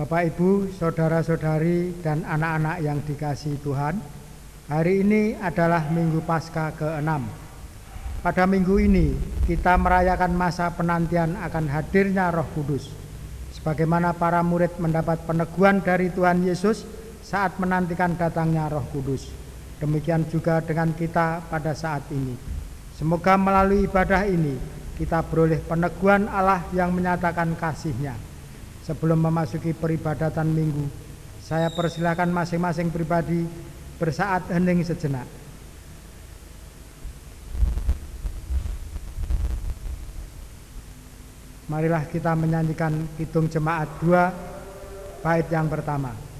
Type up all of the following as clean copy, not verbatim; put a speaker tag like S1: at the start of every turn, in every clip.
S1: Bapak, Ibu, saudara-saudari, dan anak-anak yang dikasihi Tuhan, hari ini adalah Minggu Paskah ke-6. Pada minggu ini kita merayakan masa penantian akan hadirnya Roh Kudus. Sebagaimana para murid mendapat peneguhan dari Tuhan Yesus saat menantikan datangnya Roh Kudus. Demikian juga dengan kita pada saat ini. Semoga melalui ibadah ini kita beroleh peneguhan Allah yang menyatakan kasih-Nya. Sebelum memasuki peribadatan minggu, saya persilakan masing-masing pribadi bersaat hening sejenak. Marilah kita menyanyikan Kidung Jemaat 2, bait yang pertama.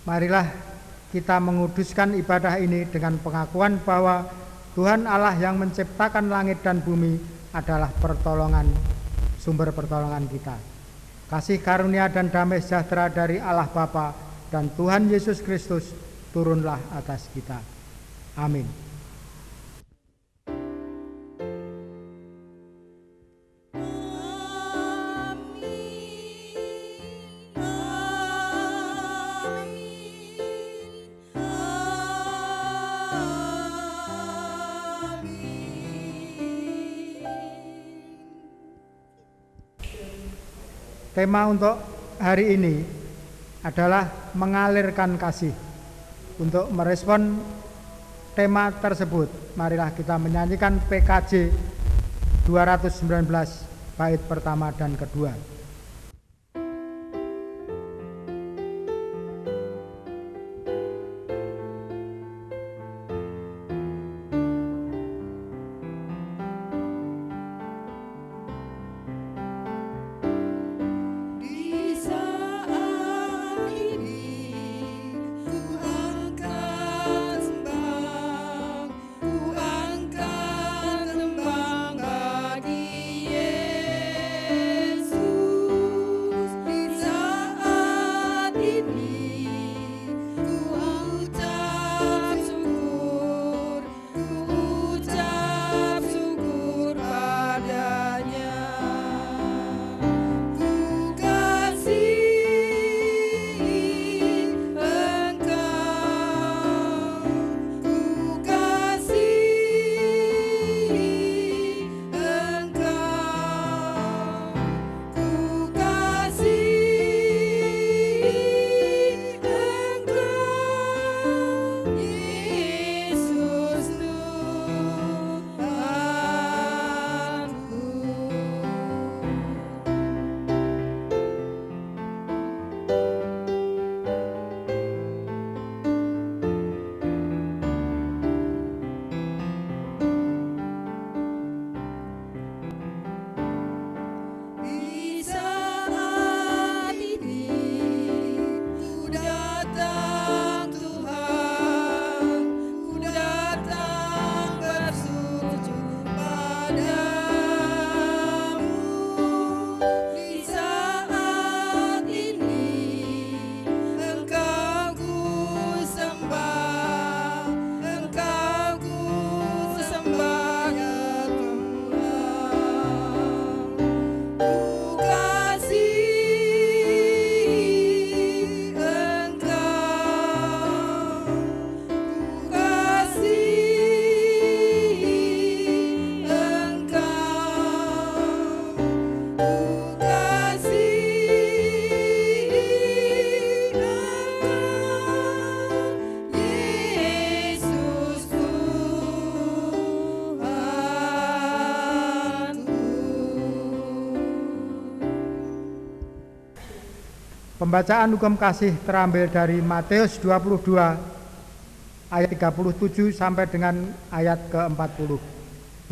S1: Marilah kita menguduskan ibadah ini dengan pengakuan bahwa Tuhan Allah yang menciptakan langit dan bumi adalah sumber pertolongan kita. Kasih karunia dan damai sejahtera dari Allah Bapa dan Tuhan Yesus Kristus turunlah atas kita. Amin. Tema untuk hari ini adalah mengalirkan kasih. Untuk merespon tema tersebut, marilah kita menyanyikan PKJ 219 bait pertama dan kedua. Pembacaan hukum kasih terambil dari Matius 22 ayat 37 sampai dengan ayat ke-40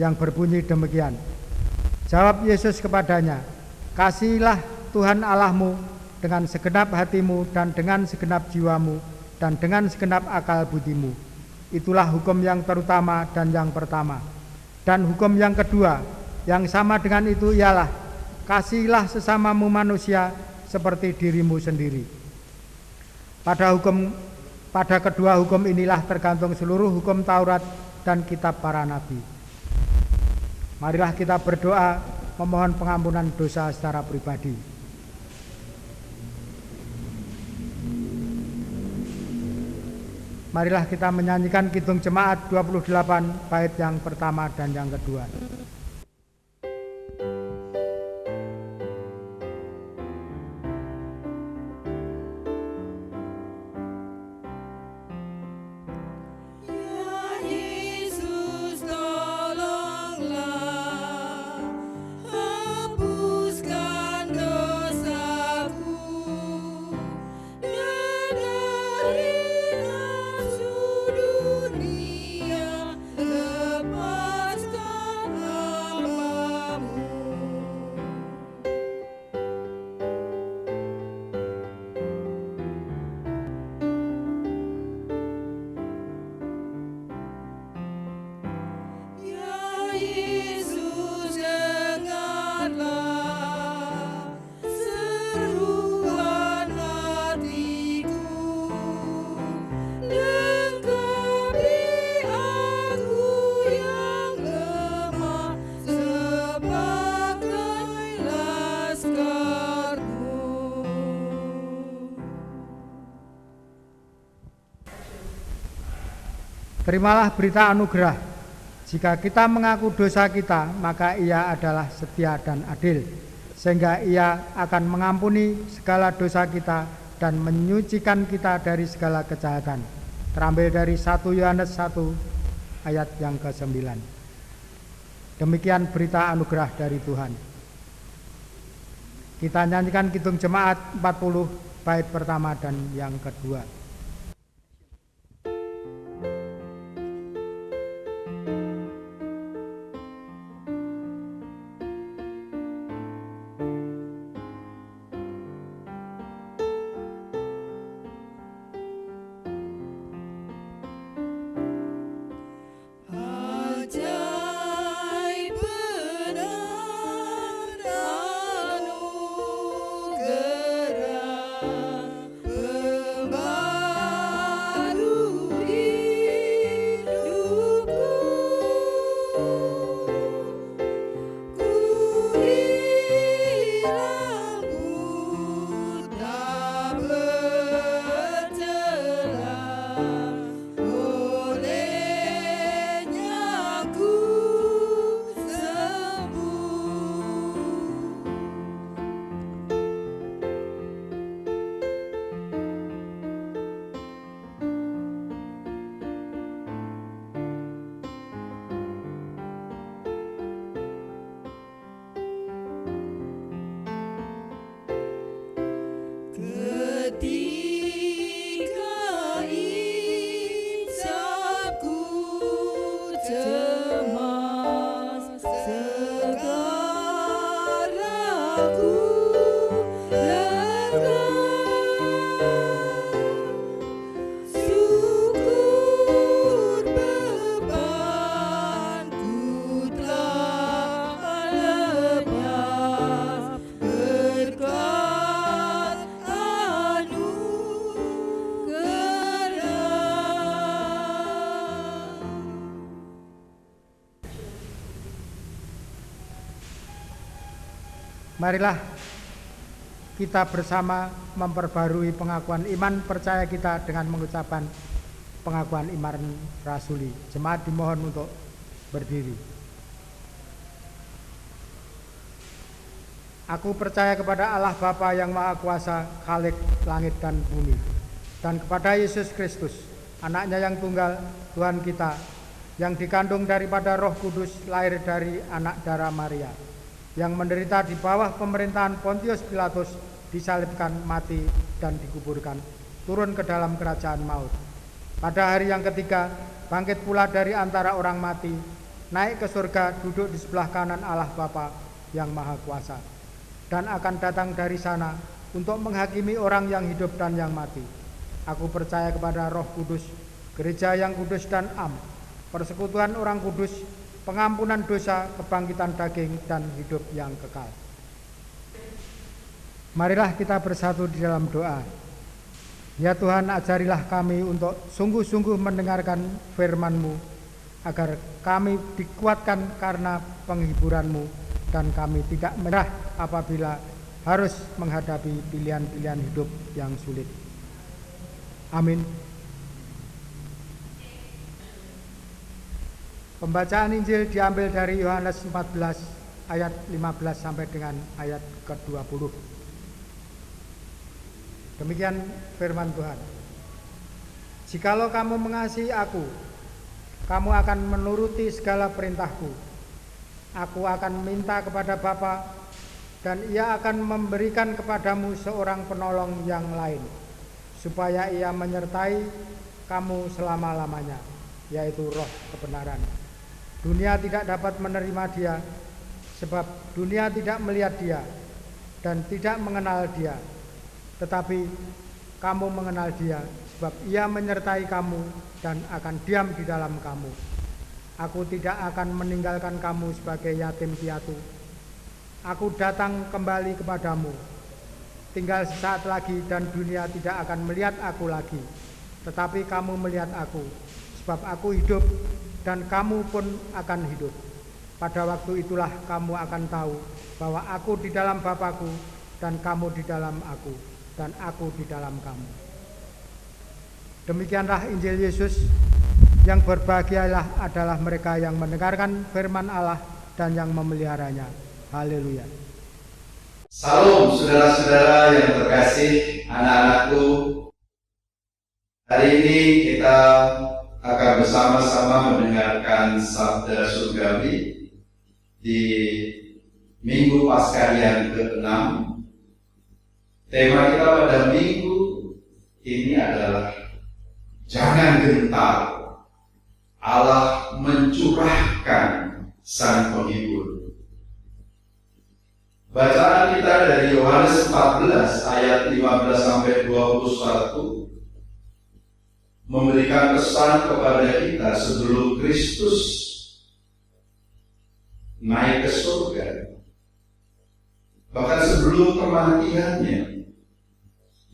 S1: yang berbunyi demikian. Jawab Yesus kepadanya, "Kasihilah Tuhan Allahmu dengan segenap hatimu dan dengan segenap jiwamu dan dengan segenap akal budimu. Itulah hukum yang terutama dan yang pertama. Dan hukum yang kedua yang sama dengan itu ialah, kasihilah sesamamu manusia seperti dirimu sendiri." Pada kedua hukum inilah tergantung seluruh hukum Taurat dan kitab para nabi. Marilah kita berdoa memohon pengampunan dosa secara pribadi. Marilah kita menyanyikan Kidung Jemaat 28 bait yang pertama dan yang kedua. Terimalah berita anugerah. Jika kita mengaku dosa kita, maka Ia adalah setia dan adil, sehingga Ia akan mengampuni segala dosa kita dan menyucikan kita dari segala kejahatan. Terambil dari 1 Yohanes 1 ayat yang ke-9. Demikian berita anugerah dari Tuhan. Kita nyanyikan Kidung Jemaat 40 bait pertama dan yang kedua. Marilah kita bersama memperbarui pengakuan iman percaya kita dengan mengucapkan pengakuan iman rasuli. Jemaat dimohon untuk berdiri. Aku percaya kepada Allah Bapa yang Maha Kuasa, Khalik langit dan bumi, dan kepada Yesus Kristus, anaknya yang tunggal, Tuhan kita, yang dikandung daripada Roh Kudus, lahir dari anak darah Maria, yang menderita di bawah pemerintahan Pontius Pilatus, disalibkan, mati, dan dikuburkan, turun ke dalam kerajaan maut. Pada hari yang ketiga, bangkit pula dari antara orang mati, naik ke surga, duduk di sebelah kanan Allah Bapa yang Maha Kuasa, dan akan datang dari sana untuk menghakimi orang yang hidup dan yang mati. Aku percaya kepada Roh Kudus, gereja yang kudus dan am, persekutuan orang kudus, pengampunan dosa, kebangkitan daging, dan hidup yang kekal. Marilah kita bersatu di dalam doa. Ya Tuhan, ajarilah kami untuk sungguh-sungguh mendengarkan firman-Mu, agar kami dikuatkan karena penghiburan-Mu, dan kami tidak menyerah apabila harus menghadapi pilihan-pilihan hidup yang sulit. Amin. Pembacaan Injil diambil dari Yohanes 14 ayat 15 sampai dengan ayat ke-20. Demikian firman Tuhan. Jikalau kamu mengasihi aku, kamu akan menuruti segala perintahku. Aku akan minta kepada Bapa, dan Ia akan memberikan kepadamu seorang penolong yang lain, supaya Ia menyertai kamu selama-lamanya, yaitu Roh kebenaran. Dunia tidak dapat menerima Dia, sebab dunia tidak melihat Dia dan tidak mengenal Dia. Tetapi kamu mengenal Dia, sebab Ia menyertai kamu dan akan diam di dalam kamu. Aku tidak akan meninggalkan kamu sebagai yatim piatu. Aku datang kembali kepadamu. Tinggal sesaat lagi dan dunia tidak akan melihat aku lagi, tetapi kamu melihat aku, sebab aku hidup dan kamu pun akan hidup. Pada waktu itulah kamu akan tahu bahwa aku di dalam Bapa-Ku dan kamu di dalam aku, dan aku di dalam kamu. Demikianlah Injil Yesus. Yang berbahagialah adalah mereka yang mendengarkan firman Allah dan yang memeliharanya. Haleluya.
S2: Salam saudara-saudara yang terkasih, anak-anakku. Hari ini kita akan bersama-sama mendengarkan sabda surgawi di Minggu Paskah yang ke-6. Tema kita pada minggu ini adalah jangan gentar, Allah mencurahkan Sang Penghibur. Bacaan kita dari Yohanes 14 ayat 15 sampai 21 memberikan pesan kepada kita sebelum Kristus naik ke surga, bahkan sebelum kematiannya,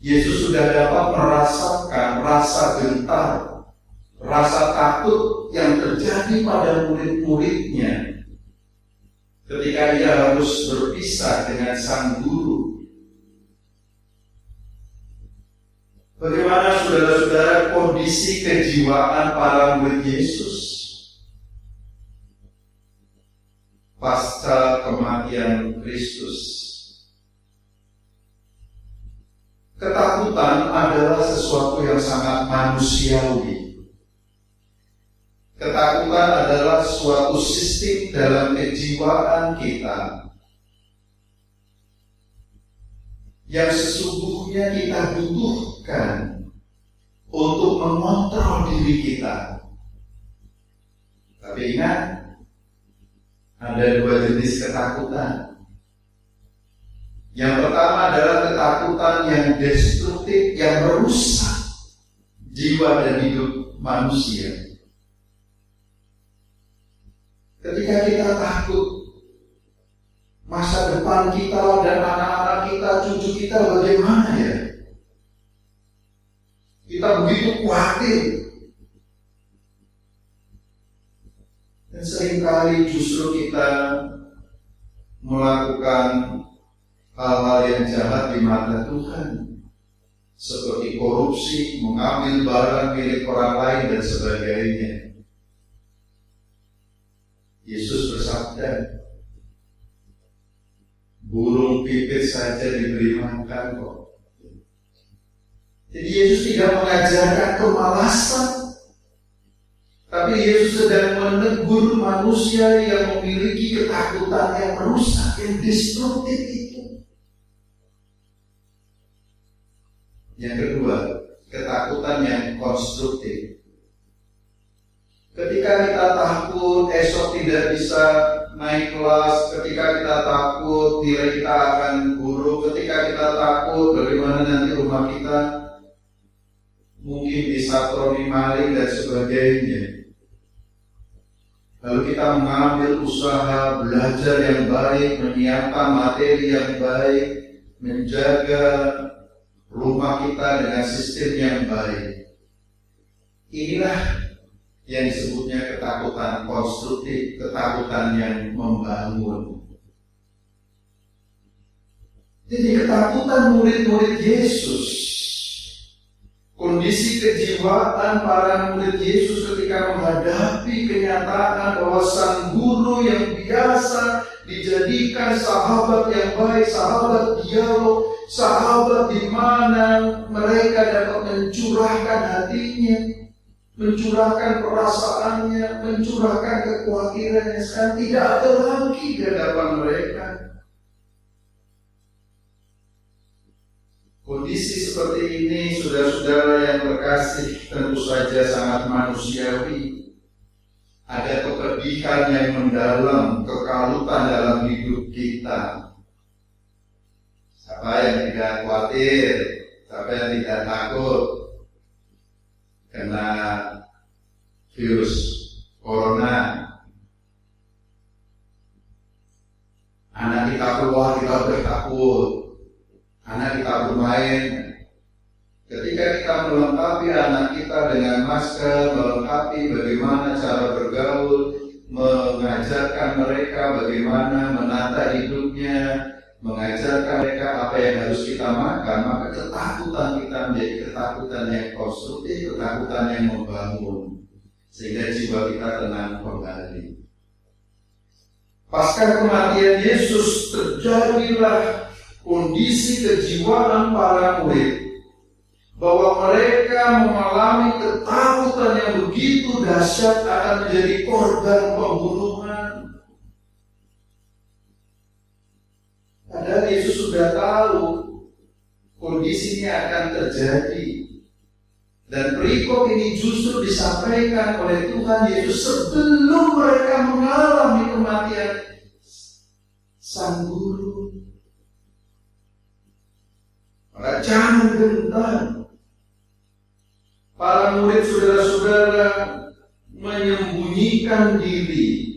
S2: Yesus sudah dapat merasakan rasa gentar, rasa takut yang terjadi pada murid-muridnya ketika ia harus berpisah dengan Sang Guru. Bagaimana saudara-saudara kondisi kejiwaan para murid Yesus pasca kematian Kristus? Ketakutan adalah sesuatu yang sangat manusiawi. Ketakutan adalah suatu sistem dalam kejiwaan kita yang sesungguhnya kita butuhkan untuk mengontrol diri kita. Tapi ingat, ada dua jenis ketakutan. Yang pertama adalah ketakutan yang destruktif, yang merusak jiwa dan hidup manusia. Ketika kita takut masa depan kita dan anak-anak kita, cucu kita bagaimana ya? Kita begitu khawatir. Dan seringkali justru kita melakukan hal-hal yang jahat di mata Tuhan, seperti korupsi, mengambil barang milik orang lain, dan sebagainya. Yesus bersabda, burung pipit saja diberi makan kok. Jadi Yesus tidak mengajarkan kemalasan, tapi Yesus sedang menegur manusia yang memiliki ketakutan yang merusak, yang destruktif itu. Yang kedua, ketakutan yang konstruktif. Ketika kita takut esok tidak bisa naik kelas, ketika kita takut nilai kita akan buruk, ketika kita takut bagaimana nanti rumah kita mungkin disatroni maling dan sebagainya. Lalu kita mengambil usaha belajar yang baik, menyiapkan materi yang baik, menjaga rumah kita dengan sistem yang baik. Inilah yang disebutnya ketakutan konstruktif, ketakutan yang membangun. Jadi ketakutan murid-murid Yesus, kondisi kejiwaan para murid Yesus ketika menghadapi kenyataan bahwa sang guru yang biasa dijadikan sahabat yang baik, sahabat dialog, sahabat di mana mereka dapat mencurahkan hatinya, mencurahkan perasaannya, mencurahkan kekhawatirannya, sekarang tidak ada lagi di hadapan mereka. Kondisi seperti ini, saudara-saudara yang terkasih, tentu saja sangat manusiawi. Ada kepedihan yang mendalam, kekalutan dalam hidup kita. Siapa yang tidak khawatir, siapa yang tidak takut kena virus corona. Anak kita keluar, kita bertakut. Anak kita bermain. Ketika kita melengkapi anak kita dengan masker, melengkapi bagaimana cara bergaul, mengajarkan mereka bagaimana menata hidupnya, mengajarkan mereka apa yang harus kita makan, maka ketakutan kita menjadi ketakutan yang konstruktif, ketakutan yang membangun, sehingga jiwa kita tenang kembali. Pasca kematian Yesus, terjadilah kondisi kejiwaan para murid bahwa mereka mengalami ketakutan yang begitu dahsyat akan menjadi korban pembunuhan. Padahal Yesus sudah tahu kondisinya akan terjadi. Dan perikop ini justru disampaikan oleh Tuhan Yesus sebelum mereka mengalami kematian sang guru. Maka jangan gentar. Para murid saudara-saudara menyembunyikan diri,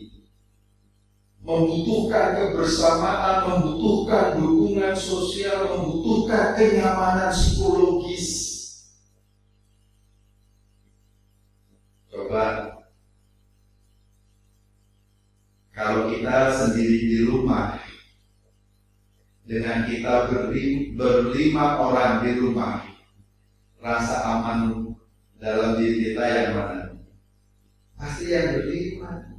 S2: membutuhkan kebersamaan, membutuhkan dukungan sosial, membutuhkan kenyamanan psikologis. Coba kalau kita sendiri di rumah, dengan kita berlima orang di rumah, rasa aman dalam diri kita yang mana? Pasti yang berlima.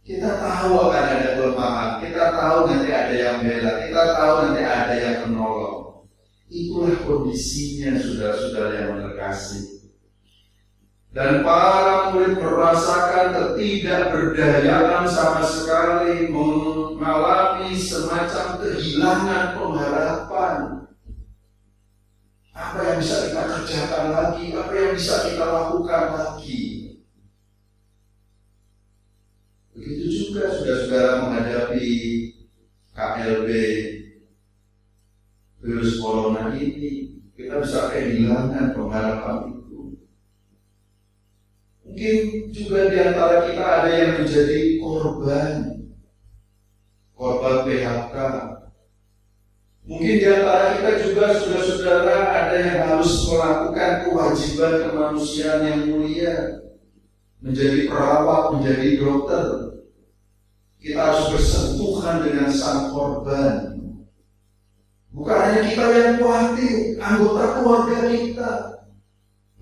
S2: Kita tahu akan ada kelemahan, kita tahu nanti ada yang bela, kita tahu nanti ada yang menolong. Itulah kondisinya saudara-saudara yang terkasih. Dan para murid merasakan ketidakberdayaan sama sekali, mengalami semacam kehilangan pengharapan. Apa yang bisa kita kerjakan lagi? Apa yang bisa kita lakukan lagi? Begitu juga saudara-saudara menghadapi KLB virus corona ini, kita bisa kehilangan pengharapan itu. Mungkin juga di antara kita ada yang menjadi korban PHK. Mungkin di antara kita juga saudara-saudara ada yang harus melakukan kewajiban kemanusiaan yang mulia, menjadi perawat, menjadi dokter. Kita harus bersentuhan dengan sang korban. Bukan hanya kita yang khawatir, anggota keluarga kita.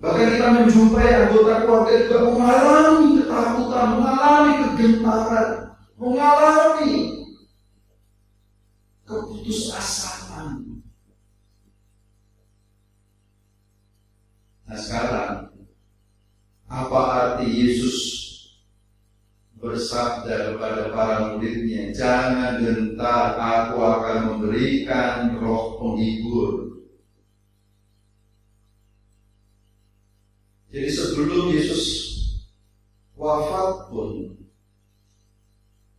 S2: Bahkan kita menjumpai anggota keluarga juga mengalami ketakutan, mengalami kegentaran, mengalami keputusasaan. Nah sekarang, apa arti Yesus bersabda kepada para muridnya, jangan gentar, aku akan memberikan roh penghibur. Jadi sebelum Yesus wafat pun,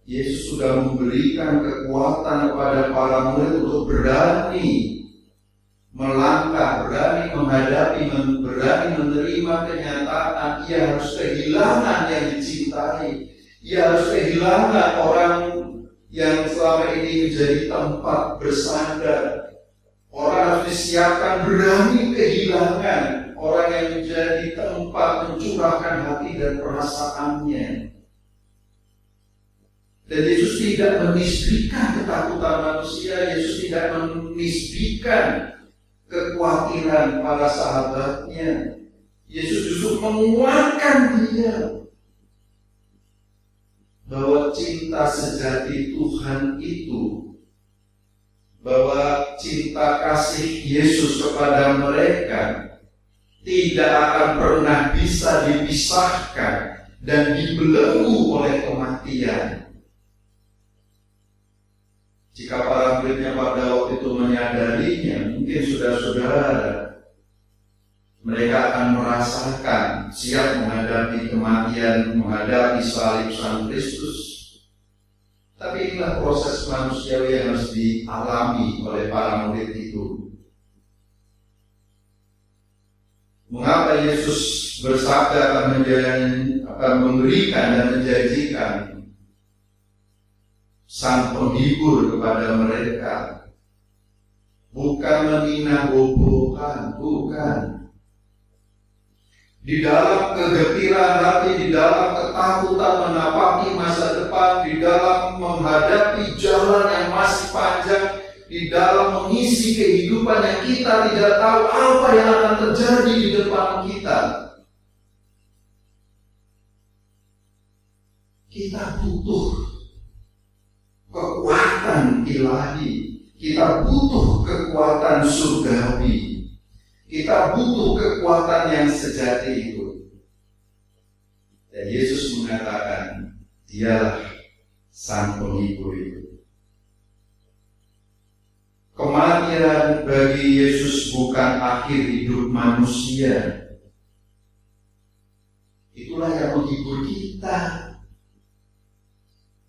S2: Yesus sudah memberikan kekuatan kepada para murid untuk berani melangkah, berani menghadapi, berani menerima kenyataan ia harus kehilangan yang dicintai, ia harus kehilangan orang yang selama ini menjadi tempat bersandar. Orang harus disiapkan berani kehilangan orang yang menjadi tempat mencurahkan hati dan perasaannya. Dan Yesus tidak menisbikan ketakutan manusia, Yesus tidak menisbikan kekhawatiran para sahabatnya. Yesus justru menguatkan dia bahwa cinta sejati Tuhan itu, bahwa cinta kasih Yesus kepada mereka tidak akan pernah bisa dipisahkan dan dibelenggu oleh kematian. Jika para muridnya pada waktu itu menyadarinya, mungkin saudara-saudara, mereka akan merasakan siap menghadapi kematian, menghadapi salib Sang Kristus. Tapi inilah proses manusiawi yang harus dialami oleh para murid itu. Mengapa Yesus bersabda akan memberikan dan menjanjikan Sang Penghibur kepada mereka? Bukan meninabobokan, bukan. Di dalam kegembiraan hati, di dalam ketakutan menapaki masa depan, di dalam menghadapi jalan yang masih panjang, di dalam mengisi kehidupan yang kita tidak tahu apa yang akan terjadi di depan kita. Kita butuh kekuatan ilahi, kita butuh kekuatan surgawi. Kita butuh kekuatan yang sejati itu. Dan Yesus mengatakan, dialah Sang Penghibur itu. Kematian bagi Yesus bukan akhir hidup manusia. Itulah yang menghibur kita.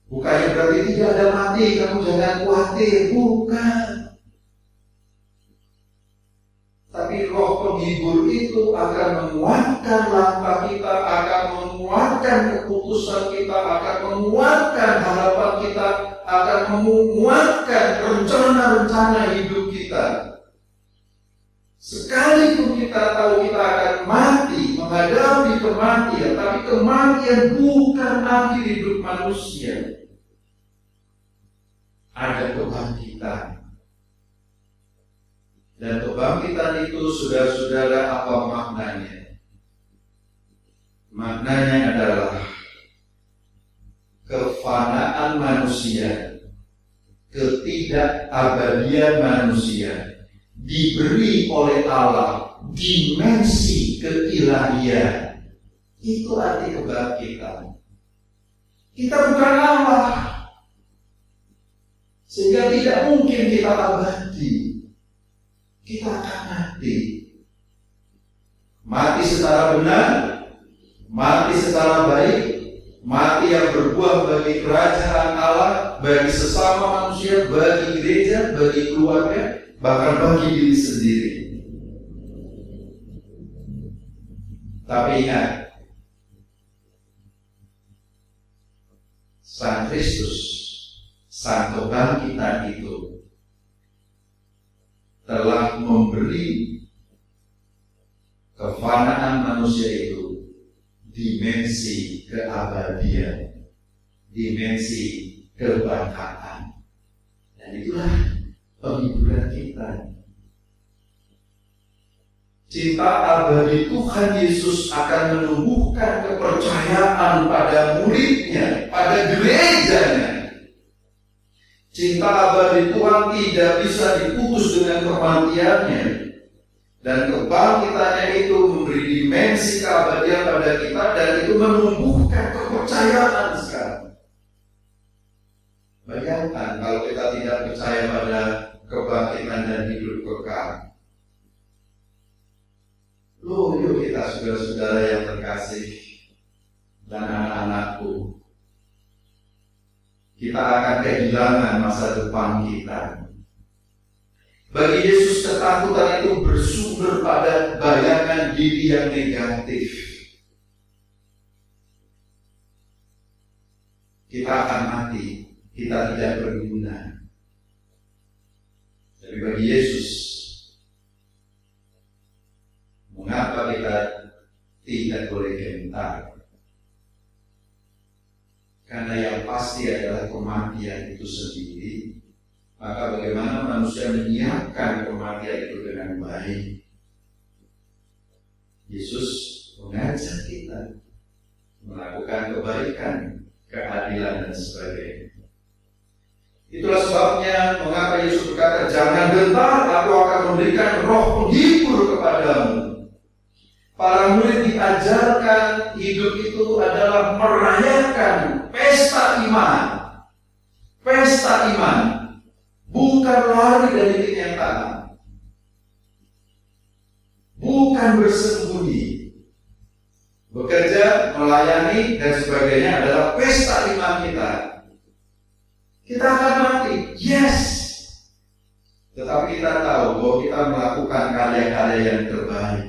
S2: Bukannya berarti tidak ada mati, kamu jangan khawatir. Bukan. Tapi Roh Penghibur itu akan menguatkan langkah kita, akan menguatkan keputusan kita, akan menguatkan harapan kita, akan menguatkan rencana-rencana hidup kita. Sekalipun kita tahu kita akan mati, menghadapi kematian, tapi kematian bukan akhir hidup manusia. Ada kebangkitan. Dan kebangkitan itu, saudara-saudara, apa maknanya? Maknanya adalah kefanaan manusia, ketidakabadian manusia, diberi oleh Allah dimensi keilahian. Itu arti kebangkitan. Kita bukan Allah, sehingga tidak mungkin kita abadi. Kita akan mati. Mati secara benar, mati secara baik, mati yang berbuah bagi kerajaan Allah, bagi sesama manusia, bagi gereja, bagi keluarga, bahkan bagi diri sendiri. Tapi ingat, Sang Kristus, Sang Kebangkitan itu telah memberi kefanaan manusia itu dimensi keabadian, dimensi kebangkitan. Dan itulah penghiburan kita. Cinta abadi Tuhan Yesus akan menumbuhkan kepercayaan pada muridnya, pada gerejanya. Cinta abadi Tuhan tidak bisa diputus dengan kematiannya. Dan kebangkitannya itu memberi dimensi keabadian pada kita, dan itu menumbuhkan kepercayaan sekarang. Bayangkan kalau kita tidak percaya pada kebangkitan dan hidup kekal. Loh, yuk kita saudara-saudara yang terkasih dan anak-anakku, kita akan kehilangan masa depan kita. Bagi Yesus ketakutan itu bersumber pada bayangan diri yang negatif. Kita akan mati, kita tidak berguna. Tapi bagi Yesus, mengapa kita tidak boleh gentar? Karena yang pasti adalah kematian itu sendiri. Maka bagaimana manusia menyiapkan kematian itu dengan baik? Yesus mengajak kita melakukan kebaikan, keadilan, dan sebagainya. Itulah sebabnya mengapa Yesus berkata, jangan gentar, aku akan memberikan roh penghibur kepadamu. Para murid diajarkan hidup itu adalah merayakan pesta iman. Pesta iman, bukan lari dari kenyataan, bukan bersembunyi. Bekerja, melayani, dan sebagainya adalah pesta iman kita. Kita akan mati, yes. Tetapi kita tahu bahwa kita melakukan karya-karya yang terbaik.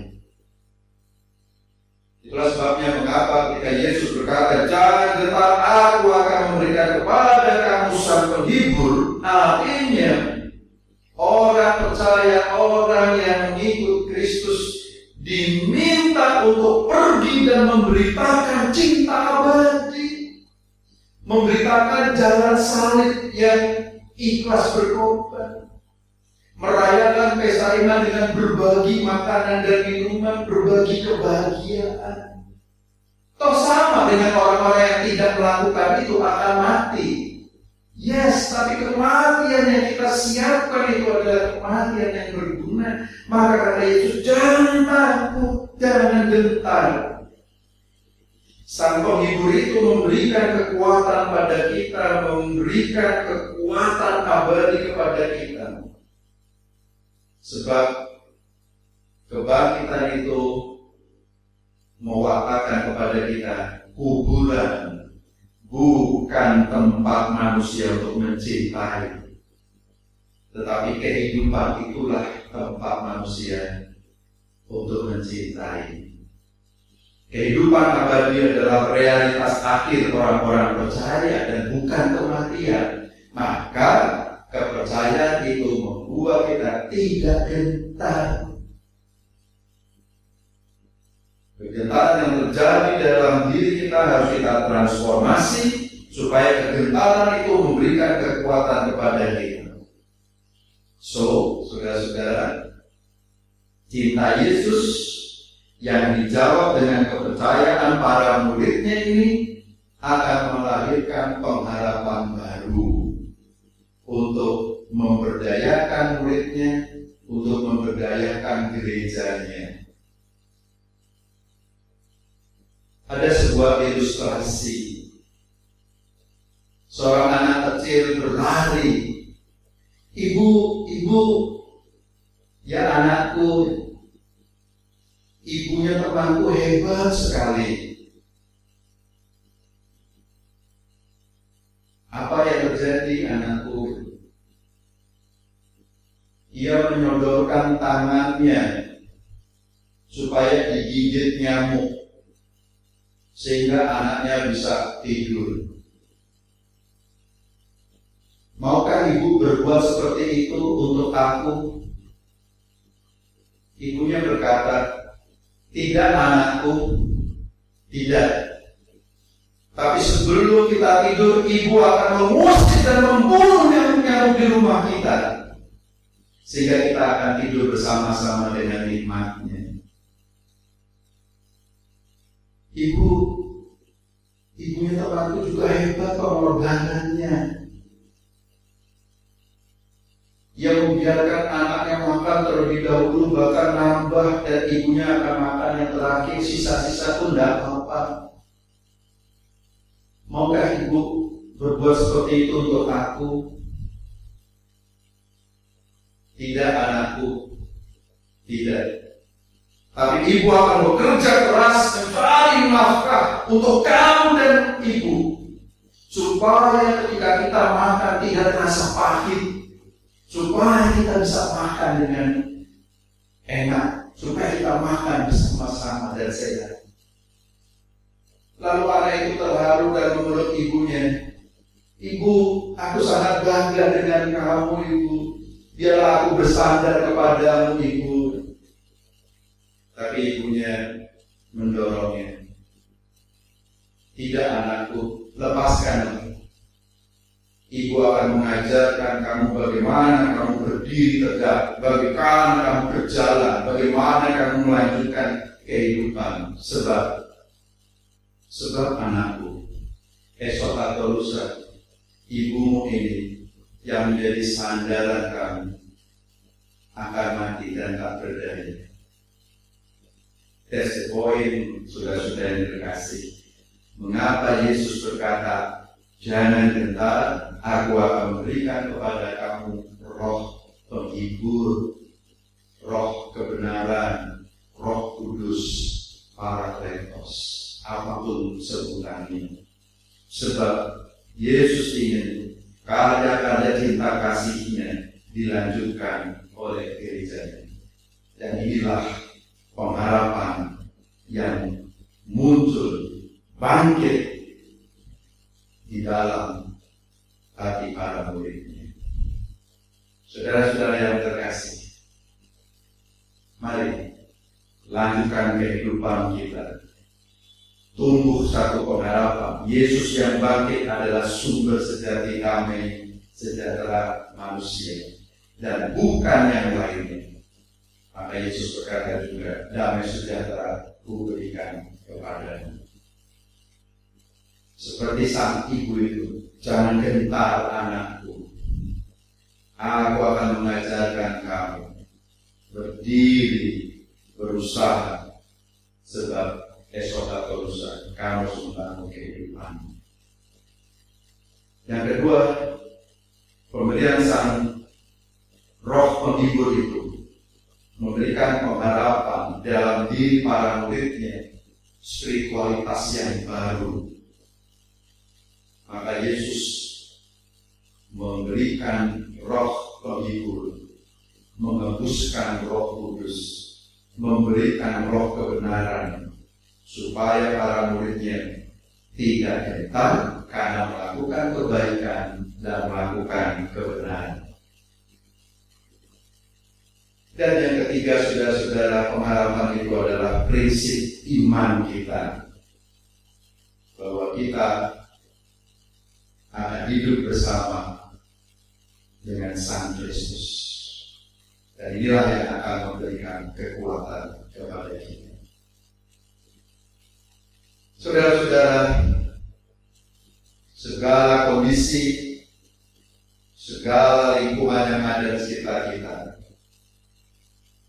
S2: Itulah sebabnya mengapa ketika Yesus berkata, jangan gentar, aku akan memberikan kepada kamu sang penghibur. Artinya, orang percaya, orang yang mengikut Kristus diminta untuk pergi dan memberitakan cinta abadi, memberitakan jalan salib yang ikhlas berkorban, merayakan pesta iman dengan berbagi makanan dan minuman, berbagi kebahagiaan. Toh sama dengan orang-orang yang tidak melakukan itu akan mati. Yes, tapi kematian yang kita siapkan itu adalah kematian yang berguna. Maka kata Yesus, jangan takut, jangan gentar. Sang penghibur itu memberikan kekuatan pada kita, memberikan kekuatan abadi kepada kita. Sebab kebangkitan itu mewatakan kepada kita kuburan bukan tempat manusia untuk mencintai, tetapi kehidupan itulah tempat manusia untuk mencintai. Kehidupan abadi adalah realitas akhir orang-orang percaya dan bukan kematian. Maka kepercayaan itu membuat kita tidak gentar. Kegentaran yang terjadi dalam diri kita harus kita transformasi supaya kegentaran itu memberikan kekuatan kepada kita. So, saudara-saudara, cinta Yesus yang dijawab dengan kepercayaan para muridnya ini akan melahirkan pengharapan baru untuk memberdayakan muridnya, untuk memberdayakan gerejanya. Ada sebuah ilustrasi. Seorang anak kecil berlari. Ibu, ya anakku, ibunya temanku hebat sekali. Apa yang terjadi anakku? Ia menyodorkan tangannya supaya digigit nyamuk, sehingga anaknya bisa tidur. Maukah ibu berbuat seperti itu untuk aku? Ibunya berkata, tidak anakku, tidak. Tapi sebelum kita tidur, ibu akan mengusir dan membunuh nyamuk-nyamuk di rumah kita, sehingga kita akan tidur bersama-sama dengan nikmatnya. Ibunya temanku juga hebat pengorbanannya. Ia membiarkan anaknya makan terlebih dahulu, bahkan nambah, dan ibunya akan makan yang terakhir, sisa-sisa pun tidak apa-apa. Maukah ibu berbuat seperti itu untuk aku? Tidak anakku, tidak. Tapi ibu akan bekerja keras mencari nafkah untuk kamu dan ibu, supaya ketika kita makan tidak terasa pahit, supaya kita bisa makan dengan enak, supaya kita makan bersama-sama dan sehat. Lalu anak itu terharu dan memeluk ibunya. Ibu, aku sangat bangga dengan kamu, ibu. Biarlah aku bersandar kepadamu, ibu. Tapi ibunya mendorongnya. Tidak, anakku, lepaskan. Ibu akan mengajarkan kamu bagaimana kamu berdiri tegak, bagaimana kamu berjalan, bagaimana kamu melanjutkan kehidupan. Sebab anakku, esok atau lusa, ibumu ini yang menjadi sandaran kamu akan mati dan tak berdaya. That's the point, saudara-saudara yang terkasih. Mengapa Yesus berkata, jangan gentar, aku akan memberikan kepada kamu roh penghibur, roh kebenaran, roh kudus, Parakletos, apapun sebutannya. Sebab Yesus ingin karya-karya cinta kasihnya dilanjutkan oleh gerejanya. Dan inilah pengharapan yang muncul, bangkit di dalam hati para muridnya. Saudara-saudara yang terkasih, mari lanjutkan kehidupan kita. Tumbuh satu pengharapan. Yesus yang bangkit adalah sumber sejati damai sejahtera manusia dan bukan yang lainnya. Maka Yesus berkata juga, damai sejahtera ku berikan kepadamu. Seperti sang ibu itu, jangan gentar anakku. Aku akan mengajarkan kamu berdiri, berusaha, sebab esok atau lusa kamu harus membangun kehidupan. Yang kedua, pemberian sang roh penghibur itu memberikan pengharapan dalam diri para muridnya, spiritualitas yang baru. Maka Yesus memberikan roh penghibur, mengembuskan roh kudus, memberikan roh kebenaran, supaya para muridnya tidak gentar karena melakukan kebaikan dan melakukan kebenaran. Dan yang ketiga, saudara-saudara, pengharapan itu adalah prinsip iman kita, bahwa kita akan hidup bersama dengan Sang Kristus. Dan inilah yang akan memberikan kekuatan kepada kita. Saudara-saudara, segala kondisi, segala lingkungan yang ada di sekitar kita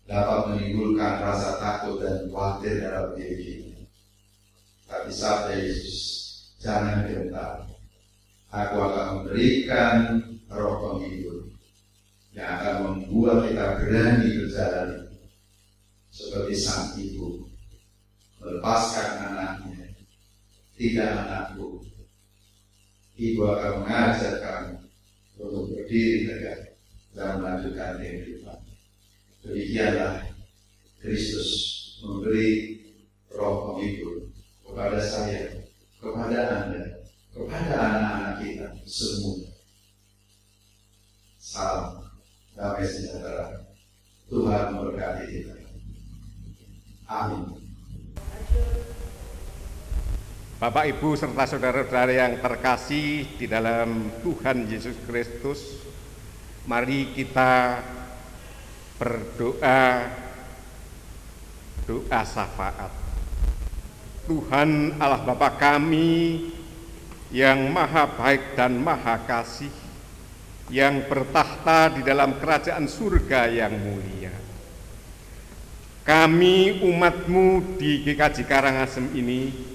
S2: dapat menimbulkan rasa takut dan khawatir dalam diri kita. Tapi sabda Yesus, jangan gentar. Aku akan memberikan roh penghibur yang akan membuat kita berani berjalan seperti sang ibu melepaskan anaknya. Tidak, anakku, ibu akan mengajar kamu untuk berdiri tegak dan melanjutkan kehidupan. Demikianlah Kristus memberi roh penghibur kepada saya, kepada Anda, kepada anak-anak kita semua. Salam damai sejahtera. Tuhan memberkati kita. Amin.
S3: Bapak, Ibu, serta saudara-saudara yang terkasih di dalam Tuhan Yesus Kristus, mari kita berdoa, doa syafaat. Tuhan Allah Bapa kami yang maha baik dan maha kasih, yang bertahta di dalam kerajaan surga yang mulia. Kami umat-Mu di GKJ Karangasem ini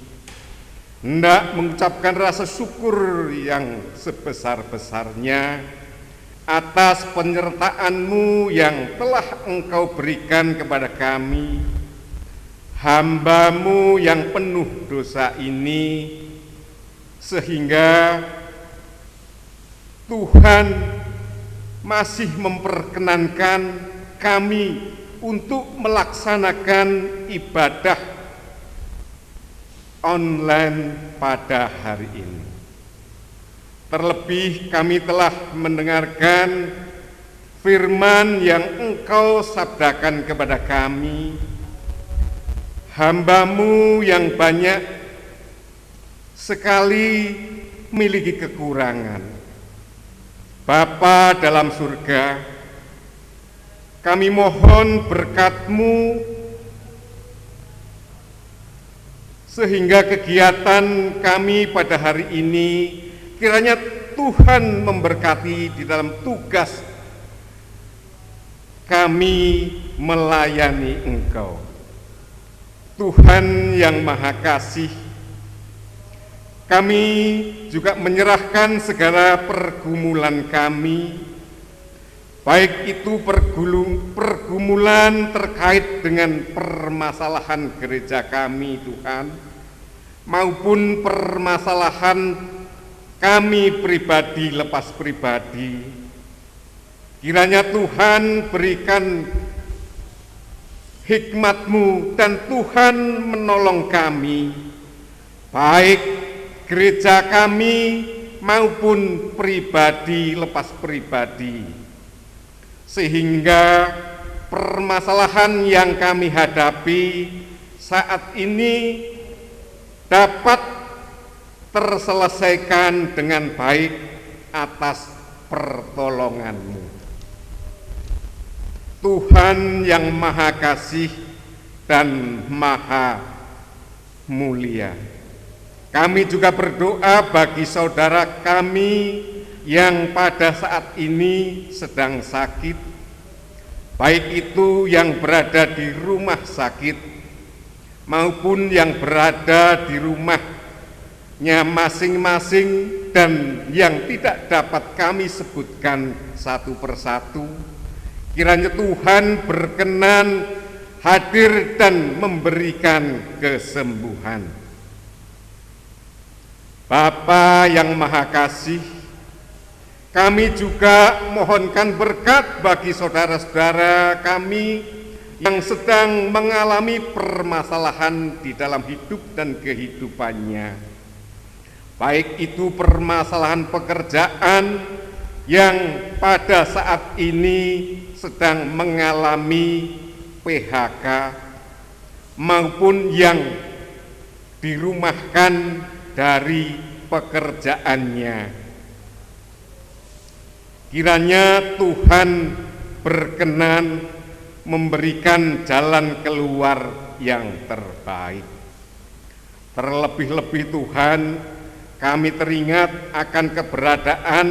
S3: hendak mengucapkan rasa syukur yang sebesar-besarnya atas penyertaan-Mu yang telah Engkau berikan kepada kami hamba-Mu yang penuh dosa ini, sehingga Tuhan masih memperkenankan kami untuk melaksanakan ibadah online pada hari ini. Terlebih kami telah mendengarkan firman yang Engkau sabdakan kepada kami, hamba-Mu yang banyak sekali memiliki kekurangan. Bapa dalam surga, kami mohon berkat-Mu sehingga kegiatan kami pada hari ini kiranya Tuhan memberkati di dalam tugas kami melayani Engkau. Tuhan yang Maha Kasih, kami juga menyerahkan segala pergumulan kami, baik itu pergumulan terkait dengan permasalahan gereja kami Tuhan, maupun permasalahan kami pribadi lepas pribadi. Kiranya Tuhan berikan hikmat-Mu dan Tuhan menolong kami, baik gereja kami maupun pribadi lepas pribadi, sehingga permasalahan yang kami hadapi saat ini dapat terselesaikan dengan baik atas pertolongan-Mu. Tuhan yang Maha Kasih dan Maha Mulia, kami juga berdoa bagi saudara kami yang pada saat ini sedang sakit, baik itu yang berada di rumah sakit maupun yang berada di rumahnya masing-masing dan yang tidak dapat kami sebutkan satu persatu. Kiranya Tuhan berkenan hadir dan memberikan kesembuhan. Bapa yang Maha Kasih, kami juga mohonkan berkat bagi saudara-saudara kami yang sedang mengalami permasalahan di dalam hidup dan kehidupannya, baik itu permasalahan pekerjaan yang pada saat ini sedang mengalami PHK, maupun yang dirumahkan dari pekerjaannya. Kiranya Tuhan berkenan memberikan jalan keluar yang terbaik. Terlebih-lebih Tuhan, kami teringat akan keberadaan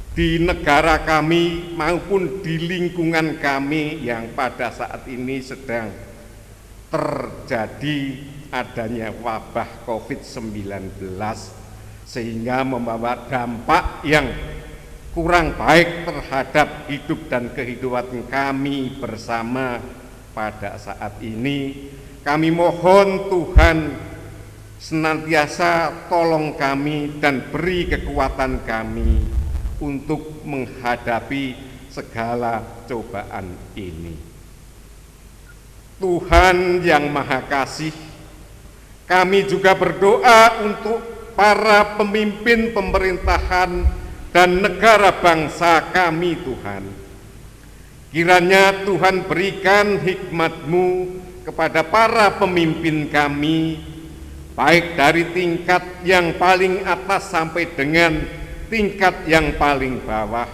S3: di negara kami maupun di lingkungan kami yang pada saat ini sedang terjadi adanya wabah COVID-19, sehingga membawa dampak yang kurang baik terhadap hidup dan kehidupan kami bersama pada saat ini. Kami mohon Tuhan senantiasa tolong kami dan beri kekuatan kami untuk menghadapi segala cobaan ini. Tuhan yang Maha Kasih, kami juga berdoa untuk para pemimpin pemerintahan dan negara bangsa kami Tuhan. Kiranya Tuhan berikan hikmat-Mu kepada para pemimpin kami, baik dari tingkat yang paling atas sampai dengan tingkat yang paling bawah,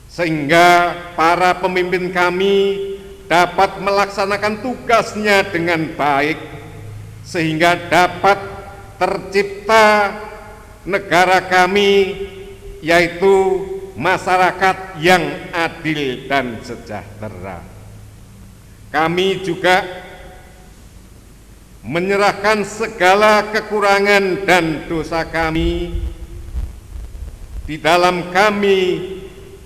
S3: sehingga para pemimpin kami dapat melaksanakan tugasnya dengan baik, sehingga dapat tercipta negara kami, yaitu masyarakat yang adil dan sejahtera. Kami juga menyerahkan segala kekurangan dan dosa kami di dalam kami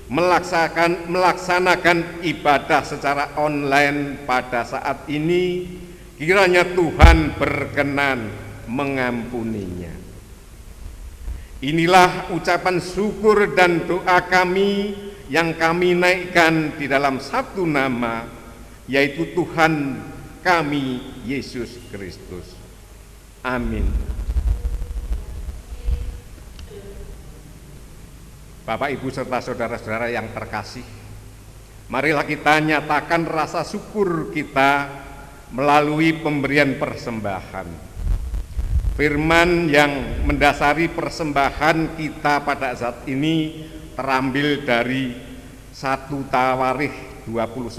S3: melaksanakan ibadah secara online pada saat ini, kiranya Tuhan berkenan mengampuninya. Inilah ucapan syukur dan doa kami yang kami naikkan di dalam satu nama, yaitu Tuhan kami Yesus Kristus. Amin. Bapak, Ibu, serta saudara-saudara yang terkasih, marilah kita nyatakan rasa syukur kita melalui pemberian persembahan. Firman yang mendasari persembahan kita pada saat ini terambil dari 1 Tawarikh 29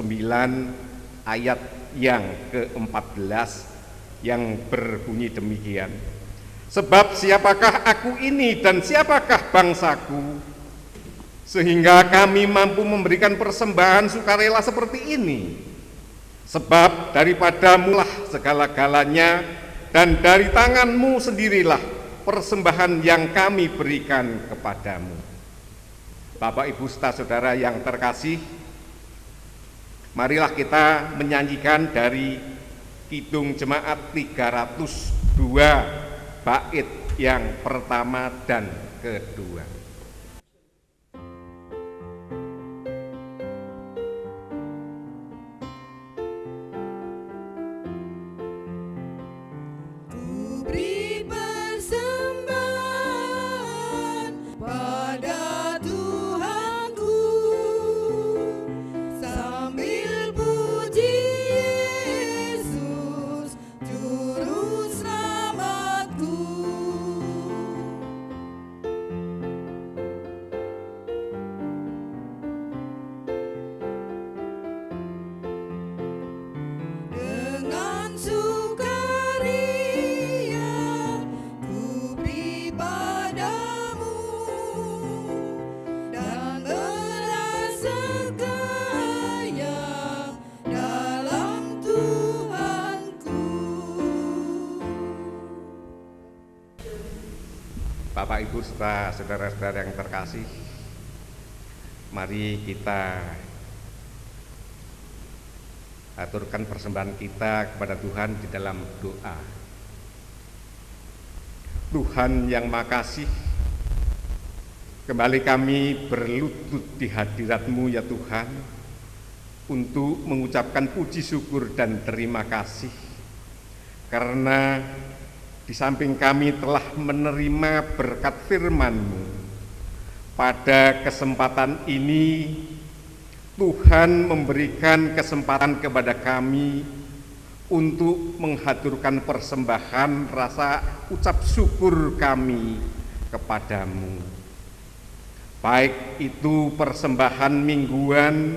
S3: ayat yang ke-14 yang berbunyi demikian. Sebab siapakah aku ini dan siapakah bangsaku, sehingga kami mampu memberikan persembahan sukarela seperti ini. Sebab daripadamu lah segala-galanya, dan dari tanganmu sendirilah persembahan yang kami berikan kepadamu. Bapak, Ibu, serta saudara yang terkasih, marilah kita menyanyikan dari Kidung Jemaat 302 bait yang pertama dan kedua. Bapak, Ibu, serta saudara-saudara yang terkasih, mari kita aturkan persembahan kita kepada Tuhan di dalam doa. Tuhan yang makasih, kembali kami berlutut di hadirat-Mu ya Tuhan, untuk mengucapkan puji syukur dan terima kasih, karena di samping kami telah menerima berkat firman-Mu, pada kesempatan ini Tuhan memberikan kesempatan kepada kami untuk menghaturkan persembahan rasa ucap syukur kami kepadamu. Baik itu persembahan mingguan,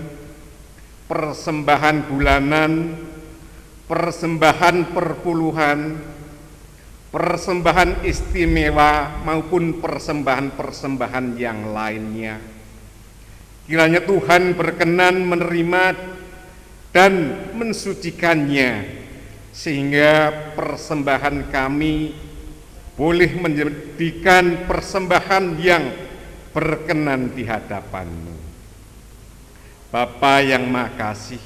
S3: persembahan bulanan, persembahan perpuluhan, persembahan istimewa maupun persembahan-persembahan yang lainnya. Kiranya Tuhan berkenan menerima dan mensucikannya, sehingga persembahan kami boleh menjadikan persembahan yang berkenan di hadapan-Mu. Bapa yang makasih,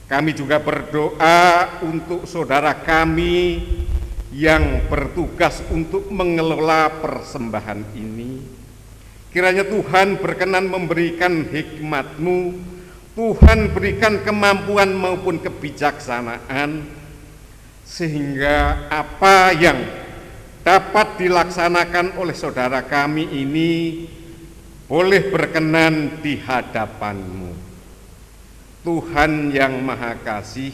S3: kami juga berdoa untuk saudara kami yang bertugas untuk mengelola persembahan ini. Kiranya Tuhan berkenan memberikan hikmat-Mu, Tuhan berikan kemampuan maupun kebijaksanaan, sehingga apa yang dapat dilaksanakan oleh saudara kami ini boleh berkenan di hadapan-Mu. Tuhan yang Maha Kasih,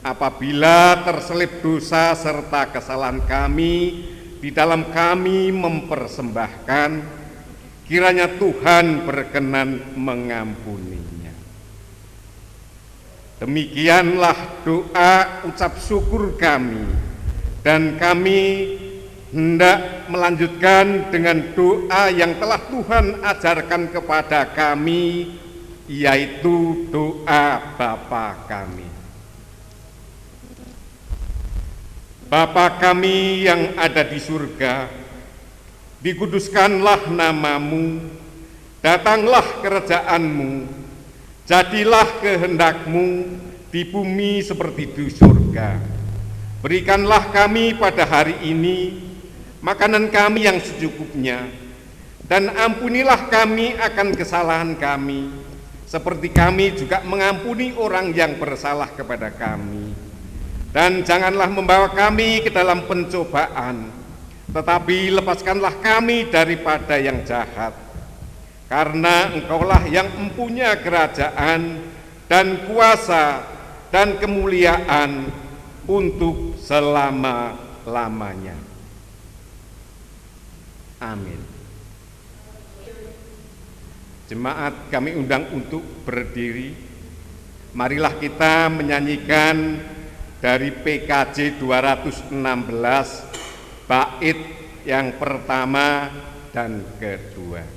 S3: apabila terselip dosa serta kesalahan kami di dalam kami mempersembahkan, kiranya Tuhan berkenan mengampuninya. Demikianlah doa ucap syukur kami, dan kami hendak melanjutkan dengan doa yang telah Tuhan ajarkan kepada kami, yaitu doa Bapa kami. Bapa kami yang ada di surga, dikuduskanlah nama-Mu, Datanglah kerajaan-Mu, jadilah kehendak-Mu di bumi seperti di surga. Berikanlah kami pada hari ini makanan kami yang secukupnya, dan ampunilah kami akan kesalahan kami, seperti kami juga mengampuni orang yang bersalah kepada kami. Dan janganlah membawa kami ke dalam pencobaan, tetapi lepaskanlah kami daripada yang jahat. Karena Engkaulah yang mempunyai kerajaan dan kuasa dan kemuliaan untuk selama-lamanya. Amin. Jemaat kami undang untuk berdiri. Marilah kita menyanyikan dari PKJ 216 bait yang pertama dan kedua.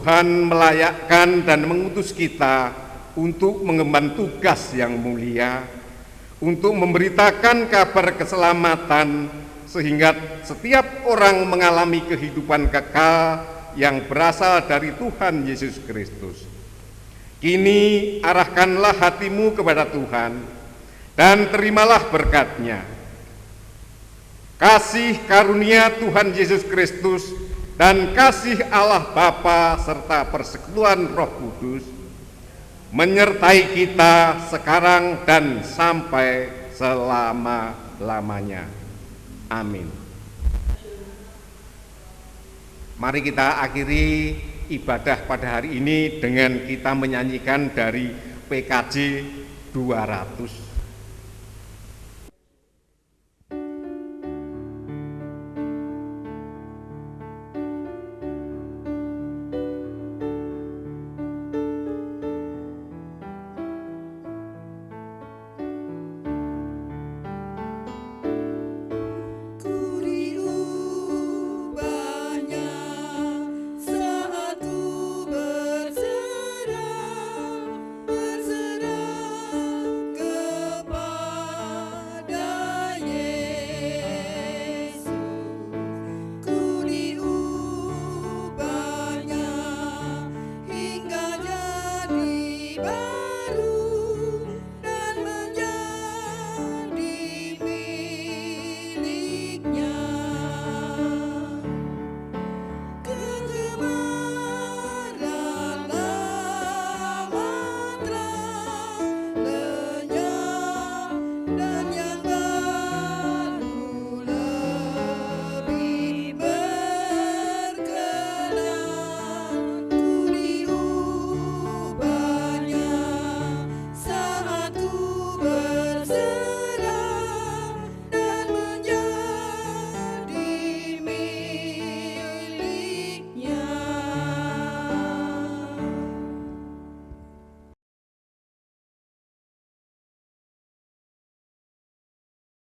S3: Tuhan melayakkan dan mengutus kita untuk mengemban tugas yang mulia, untuk memberitakan kabar keselamatan sehingga setiap orang mengalami kehidupan kekal yang berasal dari Tuhan Yesus Kristus. Kini arahkanlah hatimu kepada Tuhan dan terimalah berkat-Nya. Kasih karunia Tuhan Yesus Kristus dan kasih Allah Bapa serta persekutuan Roh Kudus menyertai kita sekarang dan sampai selama-lamanya. Amin. Mari kita akhiri ibadah pada hari ini dengan kita menyanyikan dari PKJ 200.